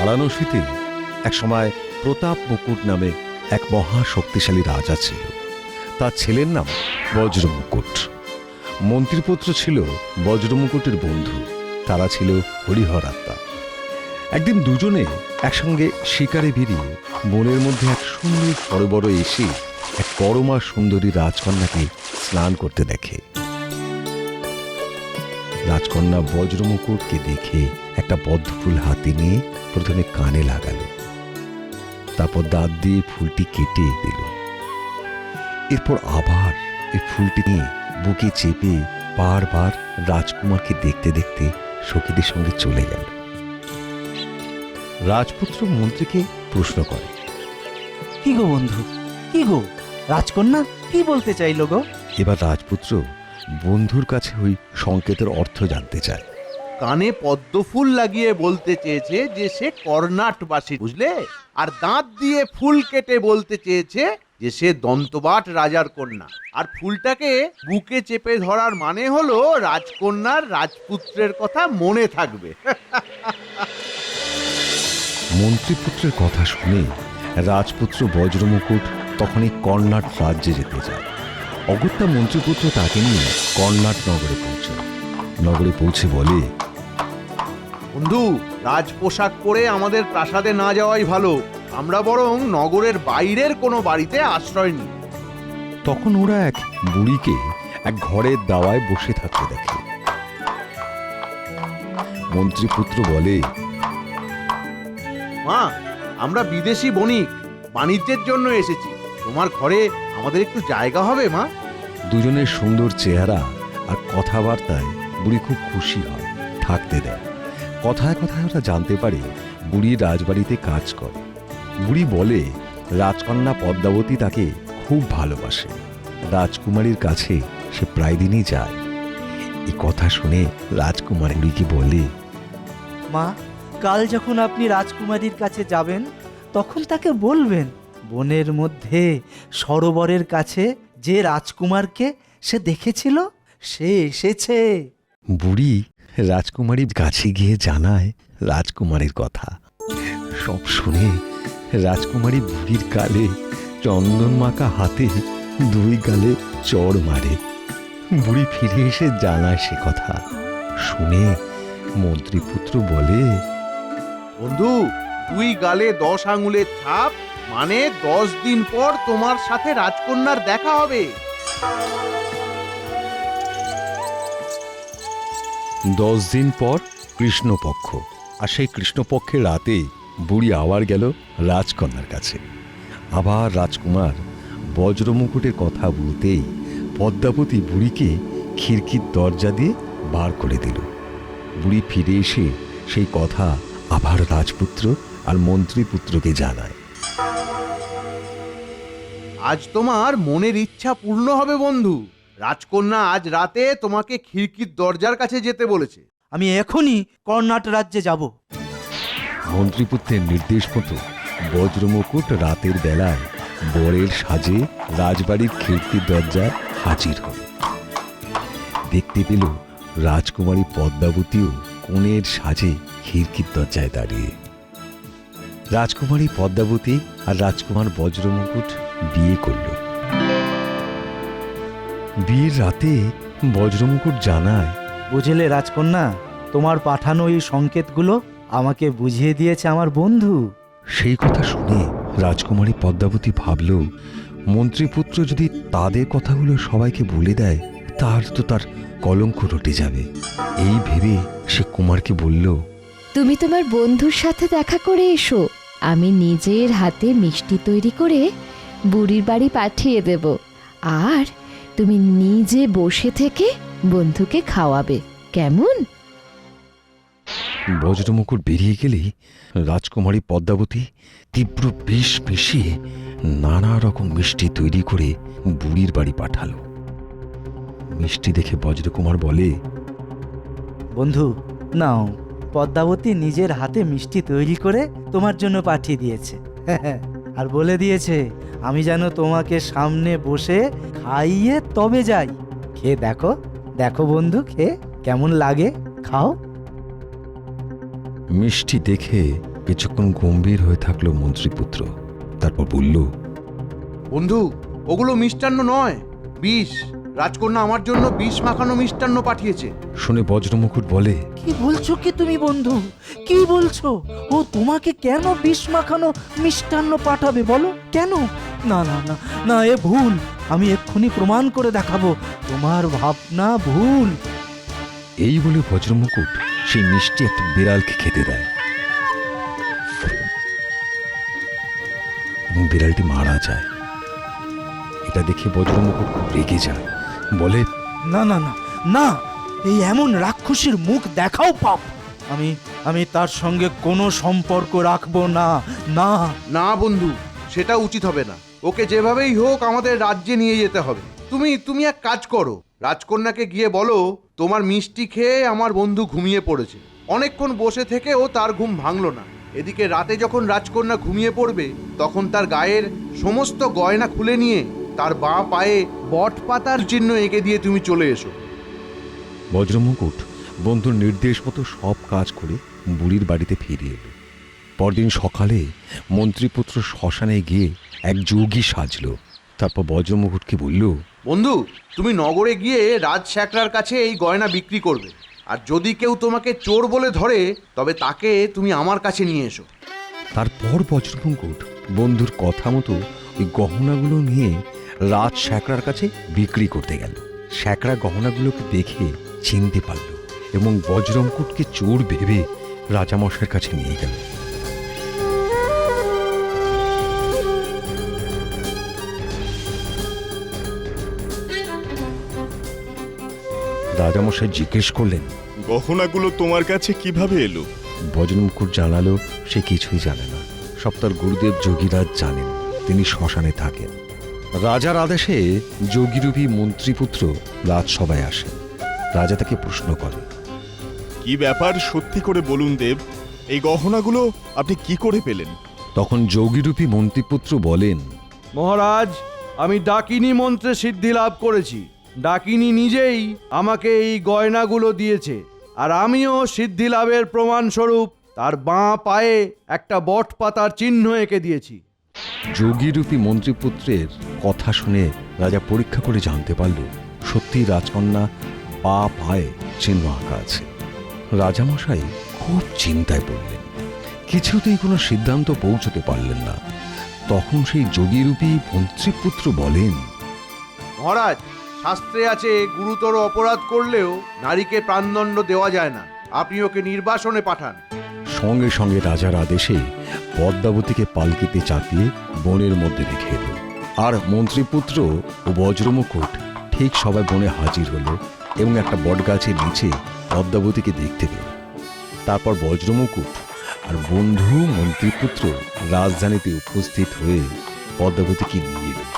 বারাণসীতে এক সময় প্রতাপ মুকুট নামে এক মহা শক্তিশালী রাজা ছিল। তার ছেলের নাম বজ্রমুকুট। মন্ত্রীপুত্র ছিল বজ্রমুকুটের বন্ধু, তারা ছিল হরিহর আত্মা। একদিন দুজনে একসঙ্গে শিকারে বেরিয়ে বনের মধ্যে এক সুন্দর সরোবরে এসে এক পরমা সুন্দরী রাজকন্যাকে স্নান করতে দেখে। রাজকন্যা বজ্রমুকুটকে দেখে একটা পদ্মফুল হাতে নিয়ে প্রথমে কানে লাগালো, তারপর দাঁত দিয়ে ফুলটি কেটে দিল। এরপর আবার এই ফুলটি নিয়ে বুকে চেপে বারবার রাজকুমারকে দেখতে দেখতে সখীদের সঙ্গে চলে গেল। রাজপুত্র মন্ত্রীকে প্রশ্ন করে, কি গো বন্ধু, কি গো রাজকন্যা কি বলতে চাইলো গো? এবার রাজপুত্র বন্ধুর কাছে ওই সংকেতের অর্থ জানতে চায়। কানে পদ্মফুল লাগিয়ে বলতে চেয়েছে যে সে কর্ণাটবাসী, বুঝলে? আর দাঁত দিয়ে ফুল কেটে বলতে চেয়েছে যে সে দন্তবাট রাজার কন্যা। আর ফুলটাকে বুকে চেপে ধরার মানে হলো রাজকন্যার রাজপুত্রের কথা মনে থাকবে। মন্ত্রীপুত্রের কথা শুনে রাজপুত্র বজ্রমুকুট তখনই কর্ণাট রাজ্যে যেতে চায়। অগত্যা মন্ত্রীপুত্র তাকে নিয়ে কর্ণাট নগরে পৌঁছায়। নগরে পৌঁছে বলে, বন্ধু, রাজ পোশাক পরে আমাদের প্রাসাদে না যাওয়াই ভালো। আমরা বরং নগরের বাইরের কোনো বাড়িতে আশ্রয় নিই। তখন ওরা এক বুড়িকে এক ঘরের দাওয়ায় বসে থাকতে দেখে। মন্ত্রীপুত্র বলে, মা, আমরা বিদেশি বণিক, বাণিজ্যের জন্য এসেছি। তোমার ঘরে আমাদের একটু জায়গা হবে মা? দুজনের সুন্দর চেহারা আর কথাবার্তায় বুড়ি খুব খুশি হয়, থাকতে দেয়। কথায় কথায় ওরা জানতে পারে বুড়ি রাজবাড়িতে কাজ করে। বুড়ি বলে রাজকন্যা পদ্মাবতী তাকে খুব ভালোবাসে, রাজকুমারীর কাছে সে প্রায় দিনই যায়। এই কথা শুনে রাজকুমারী বুড়িকে বলে, মা, কাল যখন আপনি রাজকুমারীর কাছে যাবেন তখন তাকে বলবেন বনের মধ্যে সরোবরের কাছে যে রাজকুমারকে সে দেখেছিল সে এসেছে। বুড়ি রাজকুমারীর কাছে গিয়ে জানায় রাজকুমারীর কথা। সব শুনে রাজকুমারী বুড়ির গালে চন্দন মাখা হাতে দুই গালে চড় মারে। বুড়ি ফিরে এসে জানায় সে কথা। শুনে মন্ত্রীপুত্র বলে, বন্ধু, 2 গালে 10 আঙুলের ছাপ, মানে 10 দিন পর তোমার সাথে রাজকন্যার দেখা হবে। 10 দিন পর কৃষ্ণপক্ষ। আর সেই কৃষ্ণপক্ষের রাতে বুড়ি আবার গেল রাজকন্যার কাছে। আবার রাজকুমার বজ্রমুকুটের কথা বলতেই পদ্মাবতী বুড়িকে খিড়কির দরজা দিয়ে বার করে দিল। বুড়ি ফিরে এসে সেই কথা আবার রাজপুত্র আর মন্ত্রীপুত্রকে জানায়। আজ তোমার মনের ইচ্ছা পূর্ণ হবে বন্ধু। রাজকন্যা আজ রাতে তোমাকে খিড়কির দরজার কাছে যেতে বলেছে। আমি এখনই কর্ণাট রাজ্যে যাব। মন্ত্রীপুত্রের নির্দেশ মতো বজ্রমুকুট রাতের বেলায় বরের সাজে রাজবাড়ির খিড়কির দরজায় হাজির হল। দেখতে পেল রাজকুমারী পদ্মাবতীও কনের সাজে খিড়কির দরজায় দাঁড়িয়ে। রাজকুমারী পদ্মাবতী আর রাজকুমার বজ্রমুকুট বিয়ে করল। বিয়ের রাতে বজ্রমুকুট জানায়, বুঝলে রাজকন্যা, তোমার পাঠানো এই সংকেতগুলো আমাকে বুঝিয়ে দিয়েছে আমার বন্ধু। সেই কথা শুনে রাজকুমারী পদ্মাবতী ভাবল, মন্ত্রীপুত্র যদি তাদের কথাগুলো সবাইকে বলে দেয় তার কলঙ্ক রটে যাবে। এই ভেবে সে কুমারকে বলল, তুমি তোমার বন্ধুর সাথে দেখা করে এসো, আমি নিজের হাতে মিষ্টি তৈরি করে বুড়ির বাড়ি পাঠিয়ে দেব, আর তুমি নিজে বসে থেকে বন্ধুকে খাওয়াবে, কেমন? বজ্রমুকুট বেরিয়ে গেলেই রাজকুমারী পদ্মাবতী তীব্র বিষ মিশিয়ে নানা রকম মিষ্টি তৈরি করে বুড়ির বাড়ি পাঠালো। মিষ্টি দেখে বজ্রকুমার বলে, বন্ধু নাও, পদ্মাবতী নিজের হাতে মিষ্টি তৈরি করে তোমার জন্য পাঠিয়ে দিয়েছে। আর বলে দিয়েছে আমি যেন তোমাকে সামনে বসে খাইয়ে তবে যাই। খেয়ে দেখো, দেখো বন্ধু, খেয়ে কেমন লাগে, খাও। মিষ্টি দেখে কিছুক্ষণ গম্ভীর হয়ে থাকলো মন্ত্রীপুত্র, তারপর বলল, বন্ধু, ওগুলো মিষ্টান্ন নয়, বিষ। রাজকন্যা আমার জন্য বিষ মাখানো মিষ্টান্ন পাঠিয়েছে। শুনে বজ্রমুকুট বলে, কি বলছো কি তুমি বন্ধু? কি বলছো? ও তোমাকে কেন বিষ মাখানো মিষ্টান্ন পাঠাবে বলো? কেন? না না না না, এ ভুল। আমি এক্ষুনি প্রমাণ করে দেখাবো তোমার ভাবনা ভুল। এই বলে বজ্রমুকুট সেই মিষ্টি একটা বিড়ালকে খেতে দেয় এবং বিড়ালটি মারা যায়। এটা দেখে বজ্রমুকুট খুব রেগে যায়, বলে, না না না না, এই এমন রাক্ষসীর মুখ দেখাও পাপ। আমি তার সঙ্গে কোনো সম্পর্ক রাখবো না। না না বন্ধু, সেটা উচিত হবে না। ওকে যেভাবেই হোক আমাদের রাজ্যে নিয়ে যেতে হবে। তুমি এক কাজ করো, রাজকন্যাকে গিয়ে বলো তোমার মিষ্টি খেয়ে আমার বন্ধু ঘুমিয়ে পড়েছে। অনেকক্ষণ বসে থেকেও তার ঘুম ভাঙলো না। এদিকে রাতে যখন রাজকন্যা ঘুমিয়ে পড়বে তখন তার গায়ের সমস্ত গয়না খুলে নিয়ে তার বাঁ পায়ে বট পাতার চিহ্ন এঁকে দিয়ে তুমি চলে এসো। বজ্রমুকুট বন্ধুর নির্দেশ মতো সব কাজ করে বুড়ির বাড়িতে ফিরে এলো। পরদিন সকালে মন্ত্রীপুত্র শ্মশানে গিয়ে এক যোগী সাজলো। তারপর বজ্রমুকুটকে বলল, বন্ধু, তুমি নগরে গিয়ে রাজ শ্যাকরার কাছে এই গয়না বিক্রি করবে। আর যদি কেউ তোমাকে চোর বলে ধরে তবে তাকে তুমি আমার কাছে নিয়ে এসো। তারপর বজ্রমুকুট বন্ধুর কথা মতো ওই গহনাগুলো নিয়ে রাজ শ্যাকরার কাছে বিক্রি করতে গেল। শ্যাকরা গহনাগুলোকে দেখে চিনতে পারল এবং বজ্রমুকুটকে চোর ভেবে রাজামশাইয়ের কাছে নিয়ে গেল। রাজামশাই জিজ্ঞেস করলেন, গহনাগুলো তোমার কাছে কিভাবে এলো? বজ্রমুকুট জানালো সে কিছুই জানে না, সব তার গুরুদেব যোগীরাজ জানেন। তিনি শ্মশানে থাকেন। রাজার আদেশে যোগীরূপী মন্ত্রীপুত্র রাজসভায় আসেন। রাজা তাকে প্রশ্ন করেন, কি ব্যাপার, সত্যি করে বলুন দেব, এই গহনাগুলো আপনি কি করে পেলেন? তখন যোগীরূপী মন্ত্রীপুত্র বলেন, মহারাজ, আমি ডাকিনী মন্ত্রে সিদ্ধি লাভ করেছি। ডাকিনী নিজেই আমাকে এই গয়নাগুলো দিয়েছে। আর আমিও সিদ্ধি লাভের প্রমাণস্বরূপ তার বাঁ পায়ে একটা বট পাতার চিহ্ন এঁকে দিয়েছি। যোগীরূপী মন্ত্রীপুত্রের কথা শুনে রাজা পরীক্ষা করে জানতে পারল সত্যি রাজকন্যা পা পায়ে চিহ্ন আঁকা আছে। রাজামশাই খুব চিন্তায় পড়লেন, কিছুতেই কোনো সিদ্ধান্ত পৌঁছতে পারলেন না। তখন সেই যোগীরূপী মন্ত্রীপুত্র বলেন, মহারাজ, শাস্ত্রে আছে গুরুতর অপরাধ করলেও নারীকে প্রাণদণ্ড দেওয়া যায় না। আপনি ওকে নির্বাসনে পাঠান। সঙ্গে সঙ্গে রাজার আদেশে পদ্মাবতীকে পালকিতে চাপিয়ে বনের মধ্যে রেখে এল। আর মন্ত্রীপুত্র ও বজ্রমুকুট ঠিক সবাই বনে হাজির হলো এবং একটা বটগাছের নিচে পদ্মাবতীকে দেখতে পেল। তারপর বজ্রমুকুট আর বন্ধু মন্ত্রীপুত্র রাজধানীতে উপস্থিত হয়ে পদ্মাবতীকে নিয়ে এল।